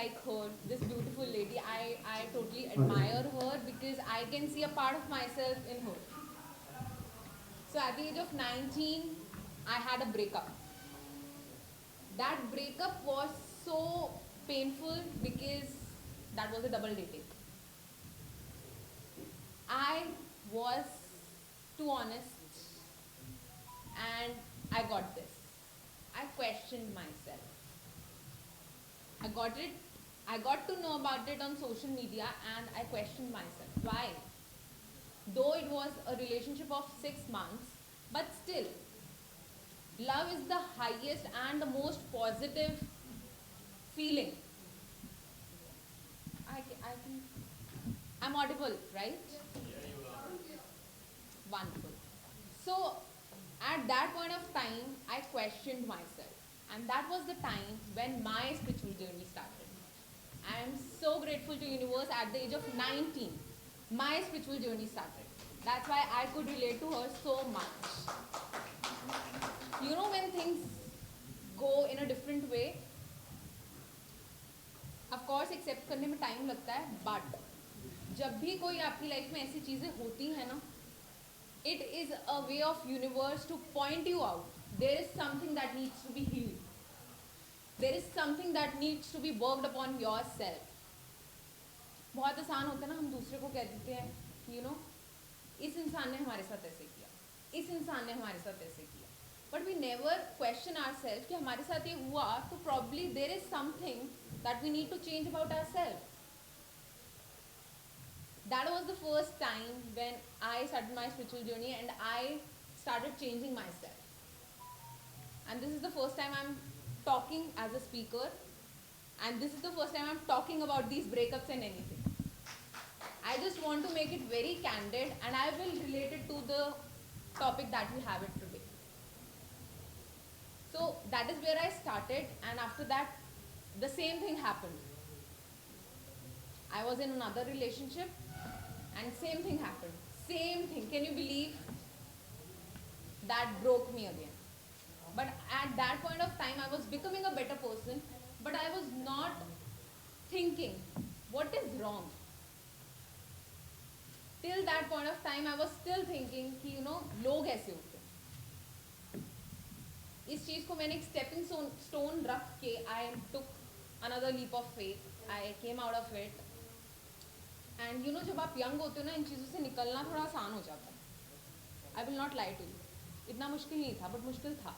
like her, this beautiful lady. I totally admire her because I can see a part of myself in her. So at the age of 19, I had a breakup. That breakup was so painful because that was a double dating. I was too honest and I got this. I questioned myself. I got it. I got to know about it on social media and I questioned myself. Why? Though it was a relationship of 6 months, but still, love is the highest and the most positive feeling. I'm audible, right? Wonderful. So, at that point of time, I questioned myself. And that was the time when my spiritual journey started. I am so grateful to universe at the age of 19. My spiritual journey started. That's why I could relate to her so much. You know, when things go in a different way, of course accept करने में time लगता है, but जब भी कोई आपकी life में ऐसी चीज़ें होती हैं ना, it is a way of universe to point you out. There is something that needs to be healed. There is something that needs to be worked upon yourself. बहुत आसान होता है ना, हम दूसरे को कह देते हैं, you know, इस इंसान ने हमारे साथ ऐसे किया, इस इंसान ने हमारे साथ ऐसे किया. But we never question ourselves कि हमारे साथ ये हुआ, तो probably there is something that we need to change about ourselves. That was the first time when I started my spiritual journey and I started changing myself. And this is the first time I'm talking as a speaker, and this is the first time I'm talking about these breakups and anything. I just want to make it very candid and I will relate it to the topic that we have it today. So that is where I started, and after that the same thing happened. I was in another relationship and same thing happened. Same thing. Can you believe? That broke me again. But at that point of time I was becoming a better person, but I was not thinking what is wrong. Till that point of time I was still thinking कि you know लोग ऐसे होते हैं. इस चीज़ को मैंने एक stepping stone रख के I took another leap of faith. I came out of it. And you know जब आप यंग होते हो ना, इन चीज़ों से निकलना थोड़ा आसान हो जाता है. I will not lie to you, इतना मुश्किल नहीं था, बट मुश्किल था.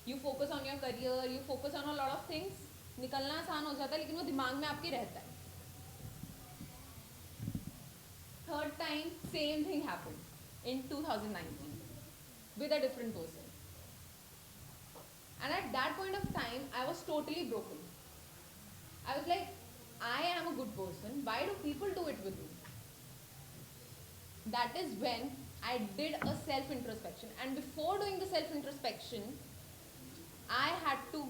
You focus on your career, you focus on a lot of things. निकलना आसान हो जाता है, लेकिन वो दिमाग में आपके रहता है. Third time same thing happened in 2019 with a different person. And at that point of time I was totally broken. I was like, I am a good person, why do people do it with me? That is when I did a self introspection, and before doing the self introspection I had to,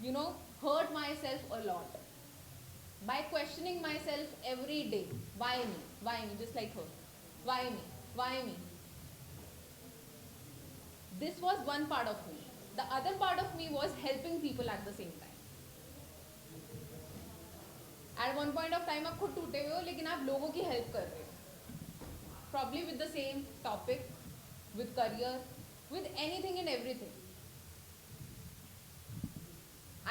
you know, hurt myself a lot by questioning myself every day. Why me? Why me? Just like her. Why me? Why me? This was one part of me. The other part of me was helping people at the same time. At one point of time आप खुद टूटे हुए हो, लेकिन आप लोगों की help कर रहे हो. Probably with the same topic, with career, with anything and everything.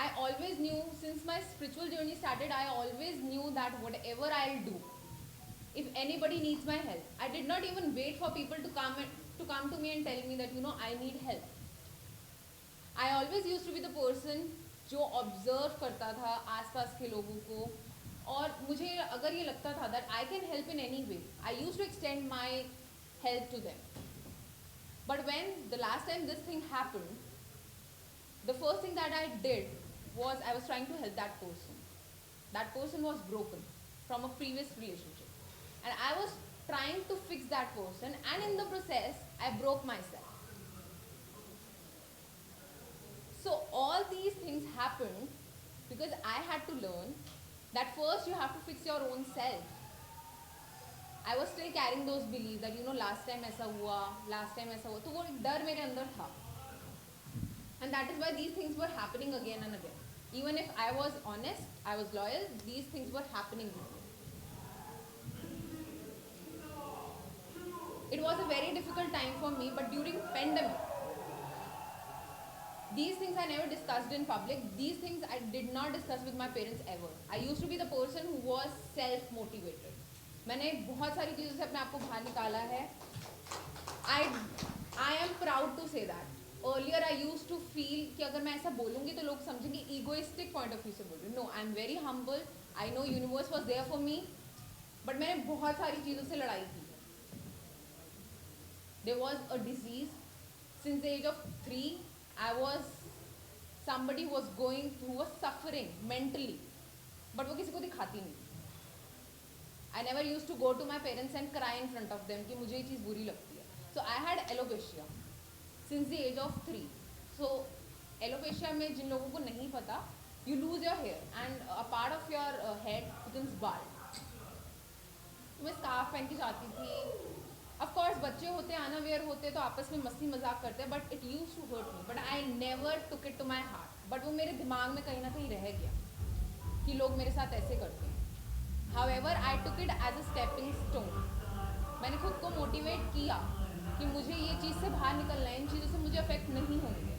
I always knew, since my spiritual journey started, I always knew that whatever I'll do, if anybody needs my help, I did not even wait for people to come to me and tell me that you know I need help. I always used to be the person जो observe करता था आसपास के लोगों को, और मुझे अगर ये लगता था that I can help in any way, I used to extend my help to them. But when the last time this thing happened, the first thing that I did was I was trying to help that person. That person was broken from a previous relationship, and I was trying to fix that person, and in the process I broke myself. So all these things happened because I had to learn that first you have to fix your own self. I was still carrying those beliefs that you know last time ऐसा हुआ, last time ऐसा हुआ, तो वो एक डर मेरे अंदर था. And that is why these things were happening again and again. Even if I was honest, I was loyal, these things were happening with me. It was a very difficult time for me, but during pandemic, these things I never discussed in public. These things I did not discuss with my parents ever. I used to be the person who was self-motivated. मैंने बहुत सारी चीज़ों से अपने आप को बाहर निकाला है. I am proud to say that. Earlier I used to feel कि अगर मैं ऐसा बोलूँगी तो लोग समझेंगे egoistic point of view से बोल रही हूँ. No, I am very humble. I know universe was there for me. But मैंने बहुत सारी चीज़ों से लड़ाई की. There was a disease. Since the age of 3, I was somebody who was suffering mentally. But वो किसी को दिखाती नहीं. I never used to go to my parents and cry in front of them कि मुझे ये चीज़ बुरी लगती है. So I had alopecia since the age of 3. So alopecia में जिन लोगों को नहीं पता, you lose your hair and a part of your head becomes bald. तो मैं स्कार्फ पहन के जाती थी. Of course बच्चे होते हैं, अनअवेयर होते हैं तो आपस में मस्ती मजाक करते हैं. But it used to hurt me. But I never took it to my heart. But वो मेरे दिमाग में कहीं ना कहीं रह गया कि लोग मेरे साथ ऐसे करते हैं. However, I took it as a stepping stone. मैंने खुद को मोटिवेट किया कि मुझे ये चीज़ से बाहर निकलना है, इन चीज़ों से मुझे अफेक्ट नहीं होंगे.